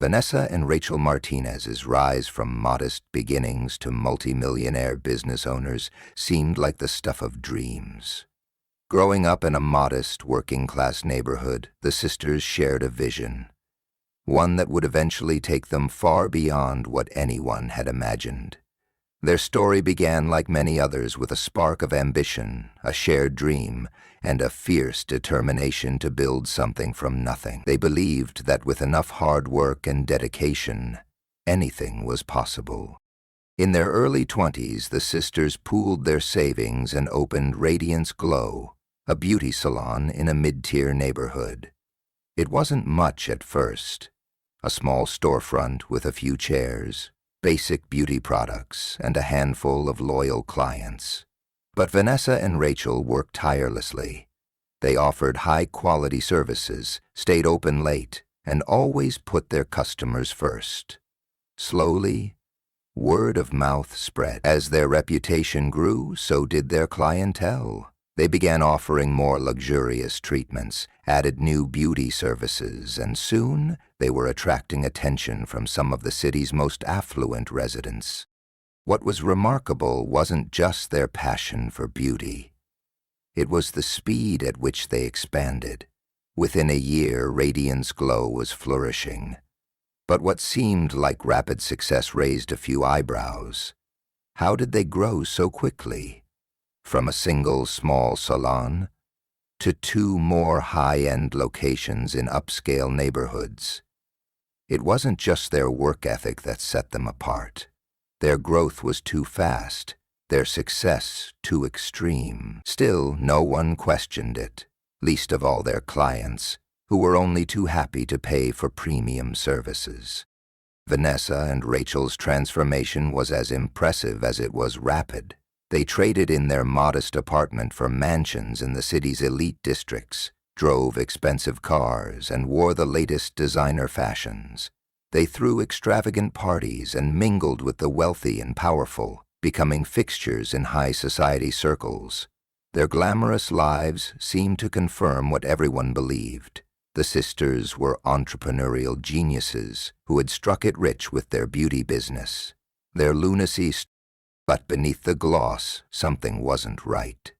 Vanessa and Rachel Martinez's rise from modest beginnings to multimillionaire business owners seemed like the stuff of dreams. Growing up in a modest, working-class neighborhood, the sisters shared a vision, one that would eventually take them far beyond what anyone had imagined. Their story began like many others with a spark of ambition, a shared dream, and a fierce determination to build something from nothing. They believed that with enough hard work and dedication, anything was possible. In their early 20s, the sisters pooled their savings and opened Radiance Glow, a beauty salon in a mid-tier neighborhood. It wasn't much at first. A small storefront with a few chairs, basic beauty products, and a handful of loyal clients. But Vanessa and Rachel worked tirelessly. They offered high-quality services, stayed open late, and always put their customers first. Slowly, word of mouth spread. As their reputation grew, so did their clientele. They began offering more luxurious treatments, added new beauty services, and soon they were attracting attention from some of the city's most affluent residents. What was remarkable wasn't just their passion for beauty. It was the speed at which they expanded. Within a year, Radiance Glow was flourishing. But what seemed like rapid success raised a few eyebrows. How did they grow so quickly? From a single small salon to 2 more high-end locations in upscale neighborhoods. It wasn't just their work ethic that set them apart. Their growth was too fast, their success too extreme. Still, no one questioned it, least of all their clients, who were only too happy to pay for premium services. Vanessa and Rachel's transformation was as impressive as it was rapid. They traded in their modest apartment for mansions in the city's elite districts, drove expensive cars, and wore the latest designer fashions. They threw extravagant parties and mingled with the wealthy and powerful, becoming fixtures in high society circles. Their glamorous lives seemed to confirm what everyone believed. The sisters were entrepreneurial geniuses who had struck it rich with their beauty business. Their lunacy, but beneath the gloss, something wasn't right.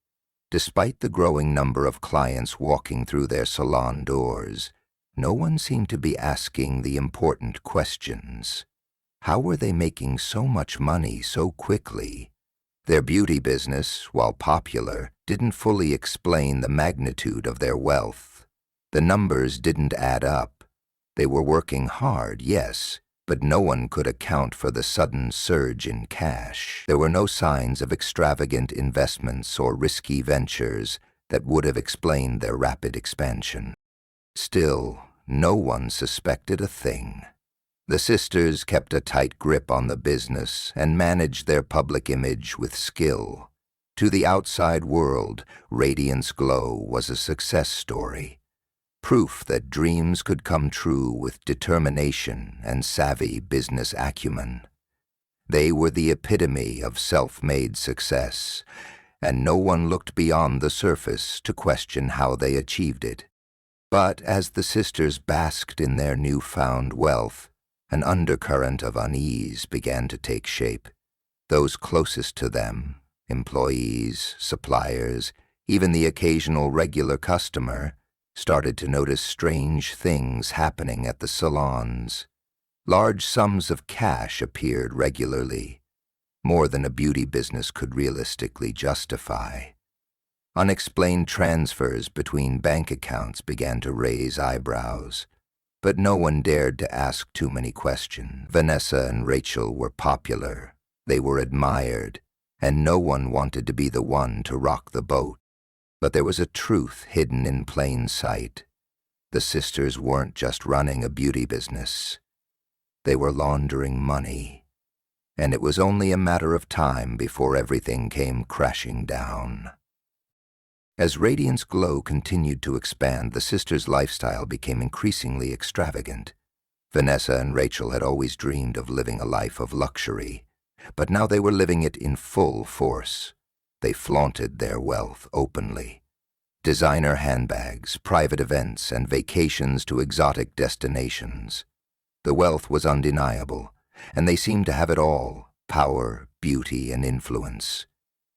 Despite the growing number of clients walking through their salon doors, no one seemed to be asking the important questions. How were they making so much money so quickly? Their beauty business, while popular, didn't fully explain the magnitude of their wealth. The numbers didn't add up. They were working hard, yes, but no one could account for the sudden surge in cash. There were no signs of extravagant investments or risky ventures that would have explained their rapid expansion. Still, no one suspected a thing. The sisters kept a tight grip on the business and managed their public image with skill. To the outside world, Radiance Glow was a success story. Proof that dreams could come true with determination and savvy business acumen. They were the epitome of self-made success, and no one looked beyond the surface to question how they achieved it. But as the sisters basked in their newfound wealth, an undercurrent of unease began to take shape. Those closest to them, employees, suppliers, even the occasional regular customer, started to notice strange things happening at the salons. Large sums of cash appeared regularly, more than a beauty business could realistically justify. Unexplained transfers between bank accounts began to raise eyebrows, but no one dared to ask too many questions. Vanessa and Rachel were popular, they were admired, and no one wanted to be the one to rock the boat. But there was a truth hidden in plain sight. The sisters weren't just running a beauty business. They were laundering money, and it was only a matter of time before everything came crashing down. As Radiance Glow continued to expand, the sisters' lifestyle became increasingly extravagant. Vanessa and Rachel had always dreamed of living a life of luxury, but now they were living it in full force. They flaunted their wealth openly. Designer handbags, private events, and vacations to exotic destinations. The wealth was undeniable, and they seemed to have it all: power, beauty, and influence.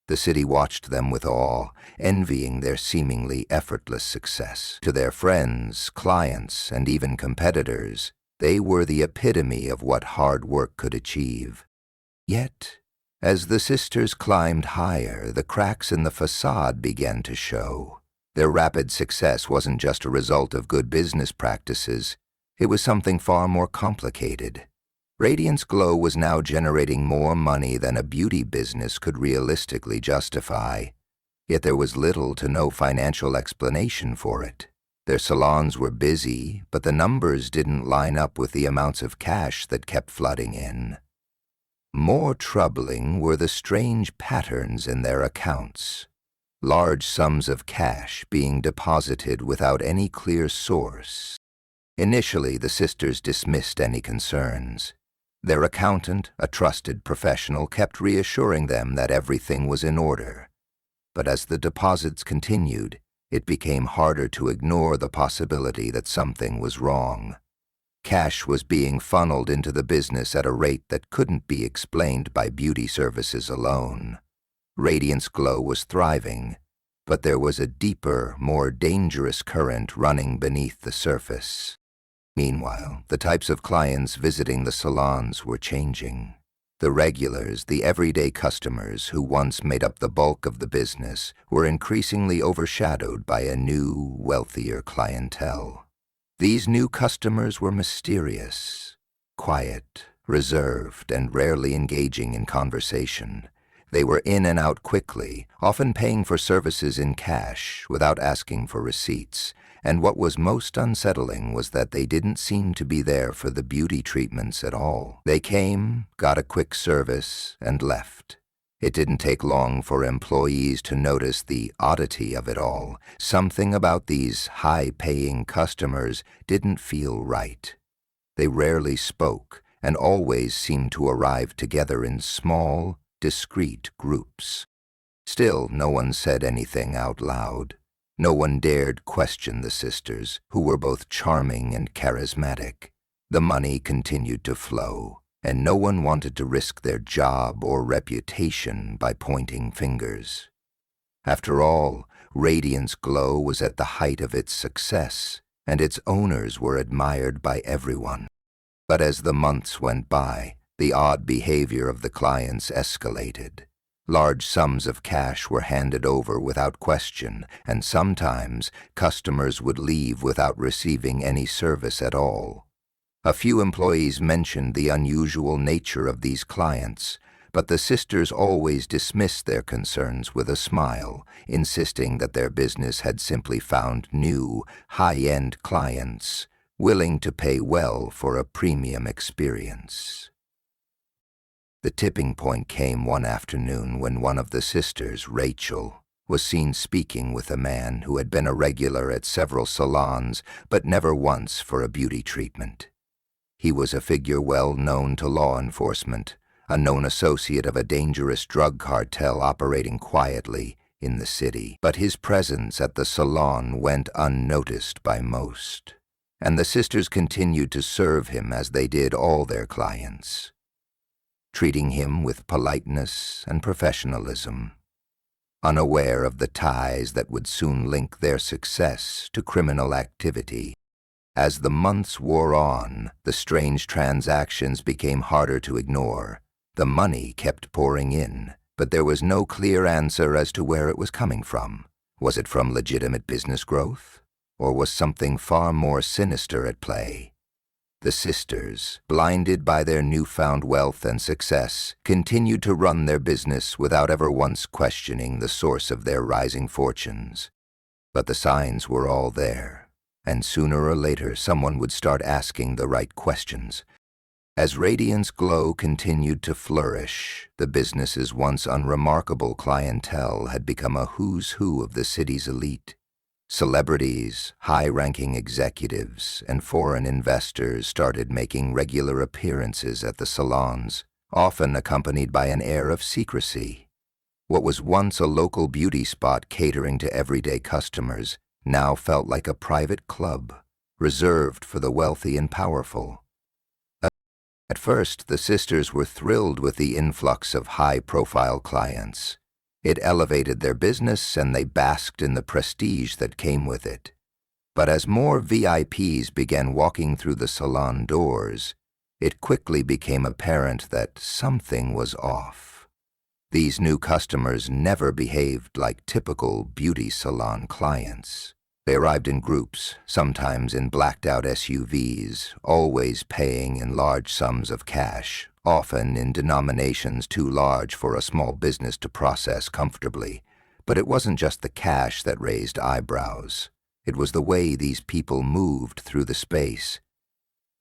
The city watched them with awe, envying their seemingly effortless success. To their friends, clients, and even competitors, they were the epitome of what hard work could achieve. Yet, as the sisters climbed higher, the cracks in the facade began to show. Their rapid success wasn't just a result of good business practices. It was something far more complicated. Radiance Glow was now generating more money than a beauty business could realistically justify. Yet there was little to no financial explanation for it. Their salons were busy, but the numbers didn't line up with the amounts of cash that kept flooding in. More troubling were the strange patterns in their accounts. Large sums of cash being deposited without any clear source. Initially, the sisters dismissed any concerns. Their accountant, a trusted professional, kept reassuring them that everything was in order. But as the deposits continued, it became harder to ignore the possibility that something was wrong. Cash was being funneled into the business at a rate that couldn't be explained by beauty services alone. Radiance Glow was thriving, but there was a deeper, more dangerous current running beneath the surface. Meanwhile, the types of clients visiting the salons were changing. The regulars, the everyday customers who once made up the bulk of the business, were increasingly overshadowed by a new, wealthier clientele. These new customers were mysterious, quiet, reserved, and rarely engaging in conversation. They were in and out quickly, often paying for services in cash without asking for receipts, and what was most unsettling was that they didn't seem to be there for the beauty treatments at all. They came, got a quick service, and left. It didn't take long for employees to notice the oddity of it all. Something about these high-paying customers didn't feel right. They rarely spoke and always seemed to arrive together in small, discreet groups. Still, no one said anything out loud. No one dared question the sisters, who were both charming and charismatic. The money continued to flow, and no one wanted to risk their job or reputation by pointing fingers. After all, Radiance Glow was at the height of its success, and its owners were admired by everyone. But as the months went by, the odd behavior of the clients escalated. Large sums of cash were handed over without question, and sometimes customers would leave without receiving any service at all. A few employees mentioned the unusual nature of these clients, but the sisters always dismissed their concerns with a smile, insisting that their business had simply found new, high-end clients, willing to pay well for a premium experience. The tipping point came one afternoon when one of the sisters, Rachel, was seen speaking with a man who had been a regular at several salons, but never once for a beauty treatment. He was a figure well known to law enforcement, a known associate of a dangerous drug cartel operating quietly in the city. But his presence at the salon went unnoticed by most, and the sisters continued to serve him as they did all their clients, treating him with politeness and professionalism, unaware of the ties that would soon link their success to criminal activity. As the months wore on, the strange transactions became harder to ignore. The money kept pouring in, but there was no clear answer as to where it was coming from. Was it from legitimate business growth, or was something far more sinister at play? The sisters, blinded by their newfound wealth and success, continued to run their business without ever once questioning the source of their rising fortunes. But the signs were all there, and sooner or later someone would start asking the right questions. As Radiance Glow continued to flourish, the business's once unremarkable clientele had become a who's who of the city's elite. Celebrities, high-ranking executives, and foreign investors started making regular appearances at the salons, often accompanied by an air of secrecy. What was once a local beauty spot catering to everyday customers now felt like a private club, reserved for the wealthy and powerful. first, the sisters were thrilled with the influx of high-profile clients. It elevated their business, and they basked in the prestige that came with it. But as more VIPs began walking through the salon doors, it quickly became apparent that something was off. These new customers never behaved like typical beauty salon clients. They arrived in groups, sometimes in blacked-out SUVs, always paying in large sums of cash, often in denominations too large for a small business to process comfortably. But it wasn't just the cash that raised eyebrows. It was the way these people moved through the space.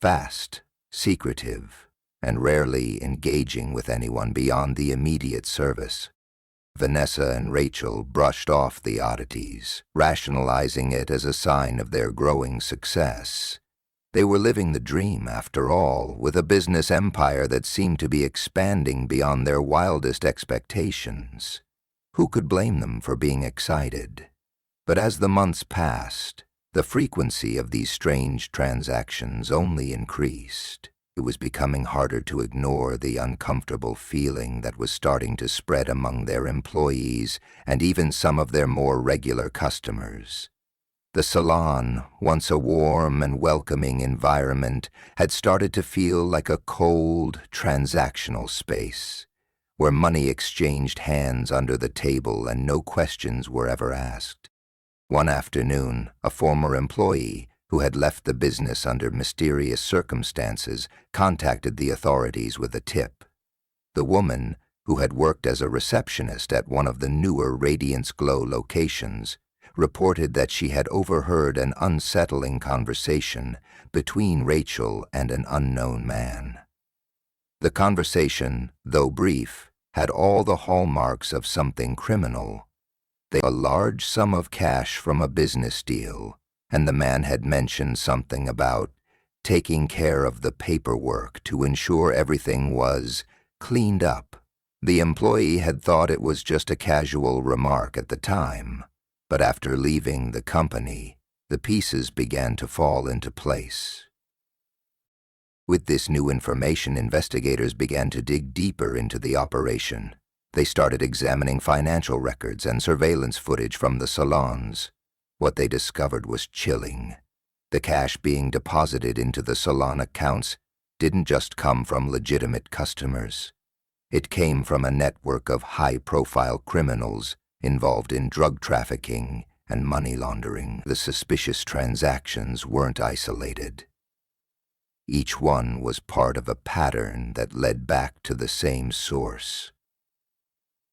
Fast, secretive, and rarely engaging with anyone beyond the immediate service. Vanessa and Rachel brushed off the oddities, rationalizing it as a sign of their growing success. They were living the dream, after all, with a business empire that seemed to be expanding beyond their wildest expectations. Who could blame them for being excited? But as the months passed, the frequency of these strange transactions only increased. It was becoming harder to ignore the uncomfortable feeling that was starting to spread among their employees and even some of their more regular customers. The salon, once a warm and welcoming environment, had started to feel like a cold, transactional space, where money exchanged hands under the table and no questions were ever asked. One afternoon, a former employee, who had left the business under mysterious circumstances, contacted the authorities with a tip. The woman, who had worked as a receptionist at one of the newer Radiance Glow locations, reported that she had overheard an unsettling conversation between Rachel and an unknown man. The conversation, though brief, had all the hallmarks of something criminal. A large sum of cash from a business deal, and the man had mentioned something about taking care of the paperwork to ensure everything was cleaned up. The employee had thought it was just a casual remark at the time, but after leaving the company, the pieces began to fall into place. With this new information, investigators began to dig deeper into the operation. They started examining financial records and surveillance footage from the salons. What they discovered was chilling. The cash being deposited into the salon accounts didn't just come from legitimate customers. It came from a network of high-profile criminals involved in drug trafficking and money laundering. The suspicious transactions weren't isolated. Each one was part of a pattern that led back to the same source.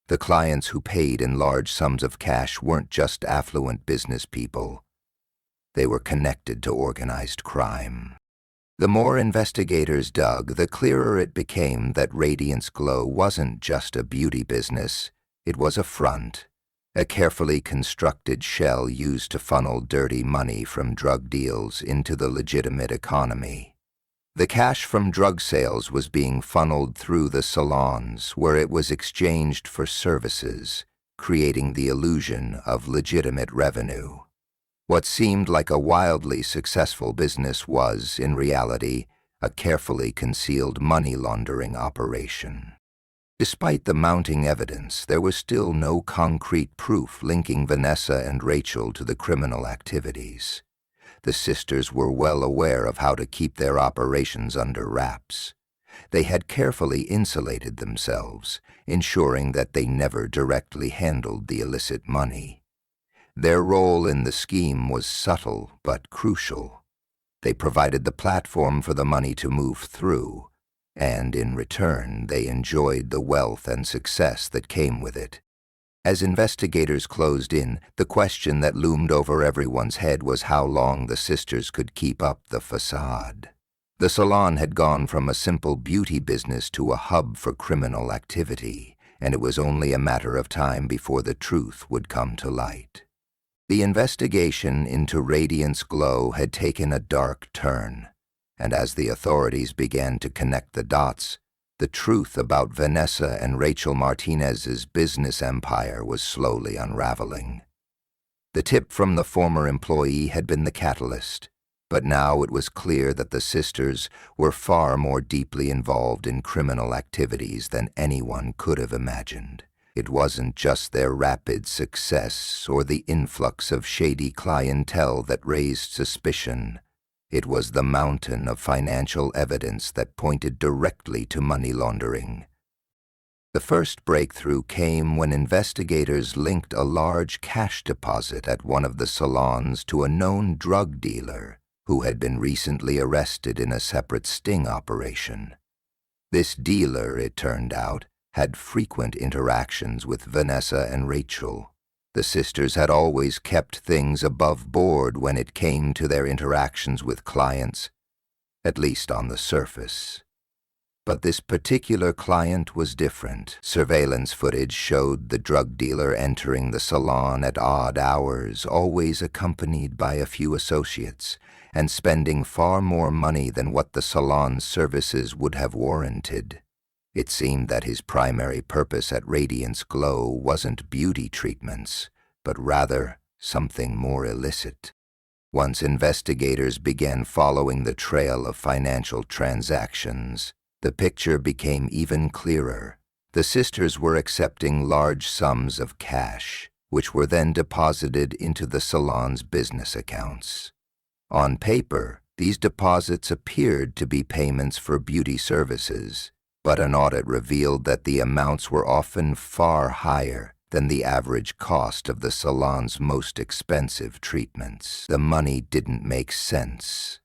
The clients who paid in large sums of cash weren't just affluent business people. They were connected to organized crime. The more investigators dug, the clearer it became that Radiance Glow wasn't just a beauty business. It was a front, a carefully constructed shell used to funnel dirty money from drug deals into the legitimate economy. The cash from drug sales was being funneled through the salons, where it was exchanged for services, creating the illusion of legitimate revenue. What seemed like a wildly successful business was, in reality, a carefully concealed money laundering operation. Despite the mounting evidence, there was still no concrete proof linking Vanessa and Rachel to the criminal activities. The sisters were well aware of how to keep their operations under wraps. They had carefully insulated themselves, ensuring that they never directly handled the illicit money. Their role in the scheme was subtle but crucial. They provided the platform for the money to move through, and in return they enjoyed the wealth and success that came with it. As investigators closed in, the question that loomed over everyone's head was how long the sisters could keep up the facade. The salon had gone from a simple beauty business to a hub for criminal activity, and it was only a matter of time before the truth would come to light. The investigation into Radiance Glow had taken a dark turn, and as the authorities began to connect the dots, the truth about Vanessa and Rachel Martinez's business empire was slowly unraveling. The tip from the former employee had been the catalyst. But now it was clear that the sisters were far more deeply involved in criminal activities than anyone could have imagined. It wasn't just their rapid success or the influx of shady clientele that raised suspicion. It was the mountain of financial evidence that pointed directly to money laundering. The first breakthrough came when investigators linked a large cash deposit at one of the salons to a known drug dealer who had been recently arrested in a separate sting operation. This dealer, it turned out, had frequent interactions with Vanessa and Rachel. The sisters had always kept things above board when it came to their interactions with clients, at least on the surface. But this particular client was different. Surveillance footage showed the drug dealer entering the salon at odd hours, always accompanied by a few associates, and spending far more money than what the salon's services would have warranted. It seemed that his primary purpose at Radiance Glow wasn't beauty treatments, but rather something more illicit. Once investigators began following the trail of financial transactions, the picture became even clearer. The sisters were accepting large sums of cash, which were then deposited into the salon's business accounts. On paper, these deposits appeared to be payments for beauty services, but an audit revealed that the amounts were often far higher than the average cost of the salon's most expensive treatments. The money didn't make sense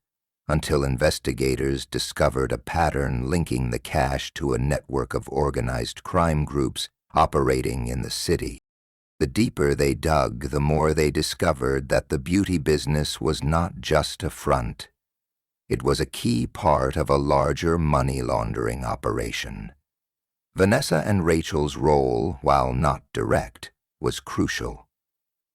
until investigators discovered a pattern linking the cash to a network of organized crime groups operating in the city. The deeper they dug, the more they discovered that the beauty business was not just a front. It was a key part of a larger money laundering operation. Vanessa and Rachel's role, while not direct, was crucial.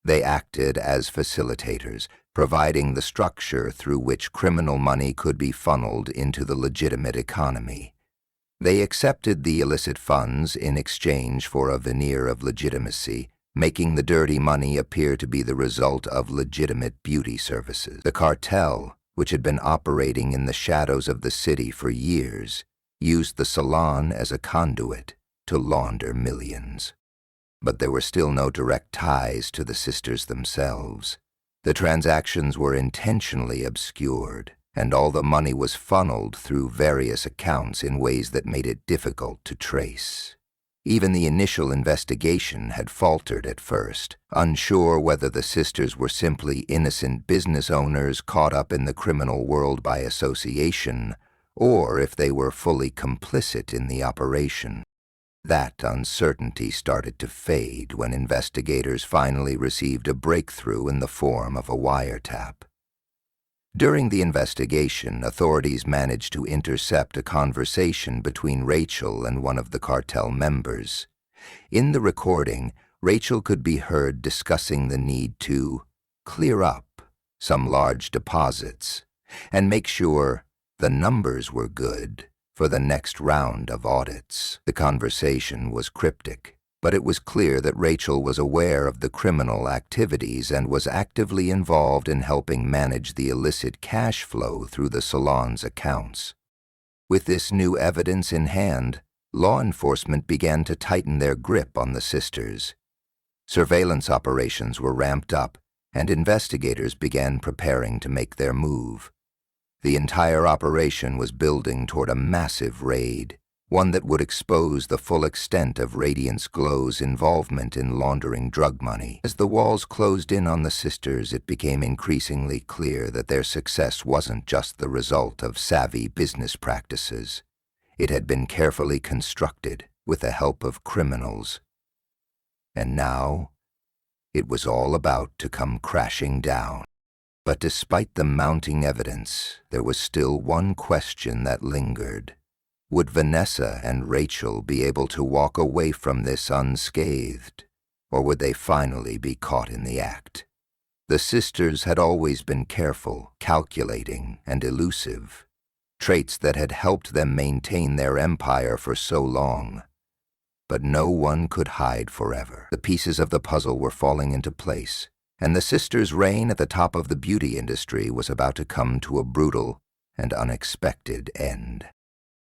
They acted as facilitators, providing the structure through which criminal money could be funneled into the legitimate economy. They accepted the illicit funds in exchange for a veneer of legitimacy, making the dirty money appear to be the result of legitimate beauty services. The cartel, which had been operating in the shadows of the city for years, used the salon as a conduit to launder millions. But there were still no direct ties to the sisters themselves. The transactions were intentionally obscured, and all the money was funneled through various accounts in ways that made it difficult to trace. Even the initial investigation had faltered at first, unsure whether the sisters were simply innocent business owners caught up in the criminal world by association, or if they were fully complicit in the operation. That uncertainty started to fade when investigators finally received a breakthrough in the form of a wiretap. During the investigation, authorities managed to intercept a conversation between Rachel and one of the cartel members. In the recording, Rachel could be heard discussing the need to clear up some large deposits and make sure the numbers were good for the next round of audits. The conversation was cryptic, but it was clear that Rachel was aware of the criminal activities and was actively involved in helping manage the illicit cash flow through the salon's accounts. With this new evidence in hand, law enforcement began to tighten their grip on the sisters. Surveillance operations were ramped up, and investigators began preparing to make their move. The entire operation was building toward a massive raid, one that would expose the full extent of Radiance Glow's involvement in laundering drug money. As the walls closed in on the sisters, it became increasingly clear that their success wasn't just the result of savvy business practices. It had been carefully constructed with the help of criminals. And now, it was all about to come crashing down. But despite the mounting evidence, there was still one question that lingered. Would Vanessa and Rachel be able to walk away from this unscathed, or would they finally be caught in the act? The sisters had always been careful, calculating, and elusive, traits that had helped them maintain their empire for so long. But no one could hide forever. The pieces of the puzzle were falling into place, and the sisters' reign at the top of the beauty industry was about to come to a brutal and unexpected end.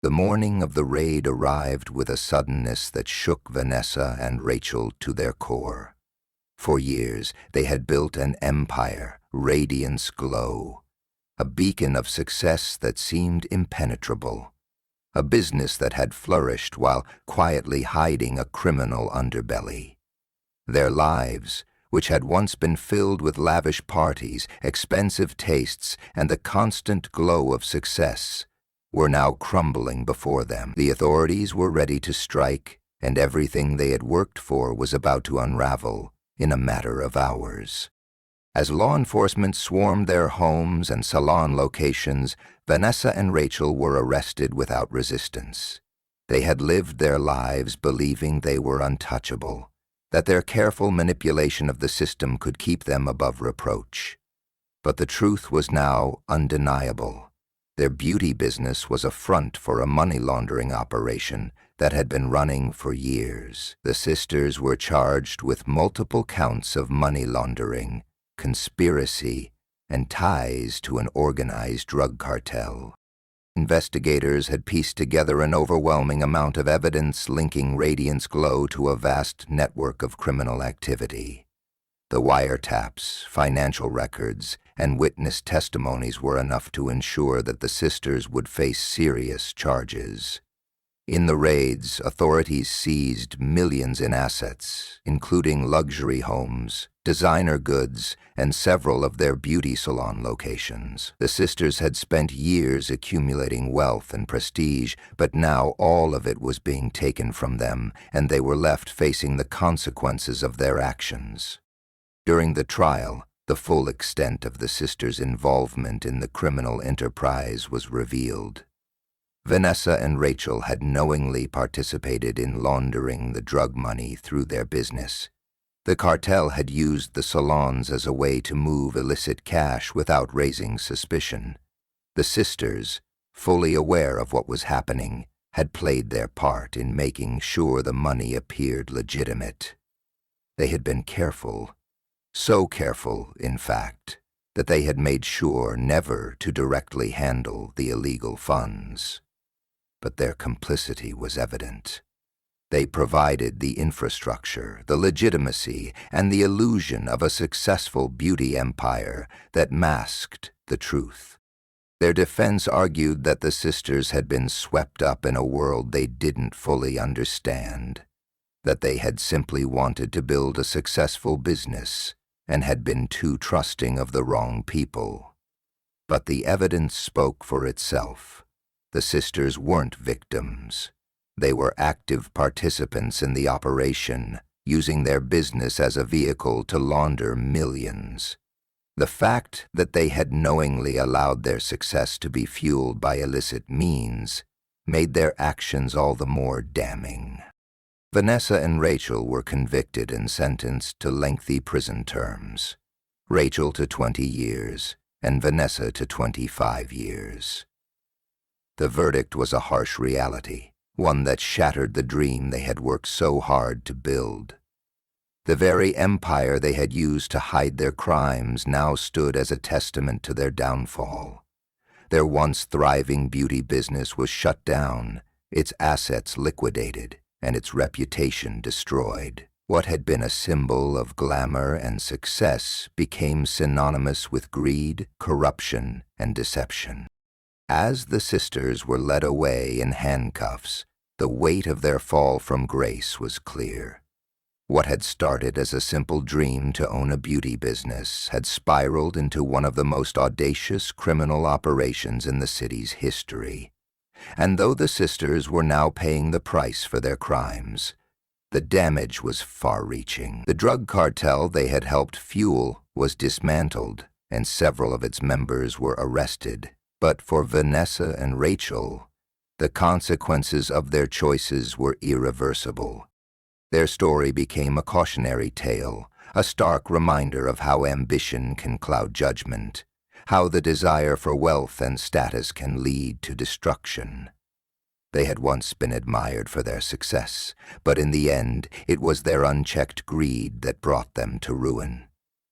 The morning of the raid arrived with a suddenness that shook Vanessa and Rachel to their core. For years, they had built an empire, radiance glow, a beacon of success that seemed impenetrable, a business that had flourished while quietly hiding a criminal underbelly. Their lives, which had once been filled with lavish parties, expensive tastes, and the constant glow of success, were now crumbling before them. The authorities were ready to strike, and everything they had worked for was about to unravel in a matter of hours. As law enforcement swarmed their homes and salon locations, Vanessa and Rachel were arrested without resistance. They had lived their lives believing they were untouchable, that their careful manipulation of the system could keep them above reproach. But the truth was now undeniable. Their beauty business was a front for a money laundering operation that had been running for years. The sisters were charged with multiple counts of money laundering, conspiracy, and ties to an organized drug cartel. Investigators had pieced together an overwhelming amount of evidence linking Radiance Glow to a vast network of criminal activity. The wiretaps, financial records, and witness testimonies were enough to ensure that the sisters would face serious charges. In the raids, authorities seized millions in assets, including luxury homes, designer goods, and several of their beauty salon locations. The sisters had spent years accumulating wealth and prestige, but now all of it was being taken from them, and they were left facing the consequences of their actions. During the trial, the full extent of the sisters' involvement in the criminal enterprise was revealed. Vanessa and Rachel had knowingly participated in laundering the drug money through their business. The cartel had used the salons as a way to move illicit cash without raising suspicion. The sisters, fully aware of what was happening, had played their part in making sure the money appeared legitimate. They had been careful, so careful, in fact, that they had made sure never to directly handle the illegal funds. But their complicity was evident. They provided the infrastructure, the legitimacy, and the illusion of a successful beauty empire that masked the truth. Their defense argued that the sisters had been swept up in a world they didn't fully understand, that they had simply wanted to build a successful business and had been too trusting of the wrong people. But the evidence spoke for itself. The sisters weren't victims. They were active participants in the operation, using their business as a vehicle to launder millions. The fact that they had knowingly allowed their success to be fueled by illicit means made their actions all the more damning. Vanessa and Rachel were convicted and sentenced to lengthy prison terms. Rachel to 20 years and Vanessa to 25 years. The verdict was a harsh reality, one that shattered the dream they had worked so hard to build. The very empire they had used to hide their crimes now stood as a testament to their downfall. Their once thriving beauty business was shut down, its assets liquidated, and its reputation destroyed. What had been a symbol of glamour and success became synonymous with greed, corruption, and deception. As the sisters were led away in handcuffs, the weight of their fall from grace was clear. What had started as a simple dream to own a beauty business had spiraled into one of the most audacious criminal operations in the city's history. And though the sisters were now paying the price for their crimes, the damage was far-reaching. The drug cartel they had helped fuel was dismantled, and several of its members were arrested. But for Vanessa and Rachel, the consequences of their choices were irreversible. Their story became a cautionary tale, a stark reminder of how ambition can cloud judgment, how the desire for wealth and status can lead to destruction. They had once been admired for their success, but in the end, it was their unchecked greed that brought them to ruin.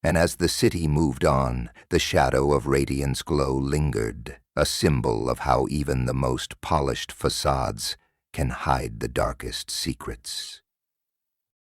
And as the city moved on, the shadow of Radiant's glow lingered, a symbol of how even the most polished facades can hide the darkest secrets.